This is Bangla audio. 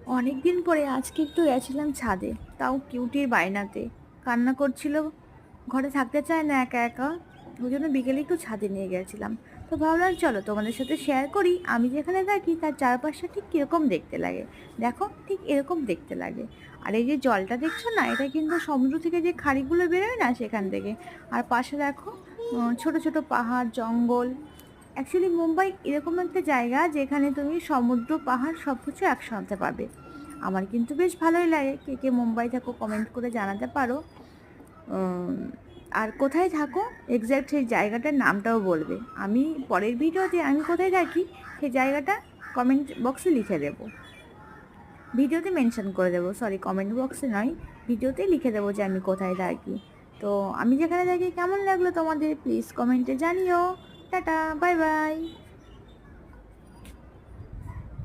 অনেক দিন পরে আজকে একটু গেছিলাম ছাদে, তাও কিউটির বায়নাতে। কান্না করছিল, ঘরে থাকতে চায় না একা একা। ওই জন্য বিকেলে একটু ছাদে নিয়ে গেছিলাম। তো ভাবলাম চলো তোমাদের সাথে শেয়ার করি আমি যেখানে থাকি তার চারপাশটা ঠিক কীরকম দেখতে লাগে। দেখো ঠিক এরকম দেখতে লাগে। আর এই যে জলটা দেখছো না, এটা কিন্তু সমুদ্র থেকে যে খাড়িগুলো বেরোয় না সেখান থেকে। আর পাশে দেখো ছোট ছোট পাহাড় জঙ্গল। অ্যাকচুয়ালি মুম্বাই এরকম একটা জায়গা যেখানে তুমি সমুদ্র পাহাড় সব কিছু একসাথে পাবে। আমার কিন্তু বেশ ভালোই লাগে। কে কে মুম্বাই থাকো কমেন্ট করে জানাতে পারো। উম, আর কোথায় থাকো এক্স্যাক্ট সেই জায়গাটার নামটাও বলবে। আমি পরের ভিডিওতে আমি কোথায় থাকি সেই জায়গাটা কমেন্ট বক্সে লিখে দেবো, ভিডিওতে মেনশন করে দেবো। সরি, কমেন্ট বক্সে নয়, ভিডিওতে লিখে দেবো যে আমি কোথায় থাকি। তো আমি যেখানে থাকি কেমন লাগলো তোমাদের প্লিজ কমেন্টে জানিও। Tata, bye bye.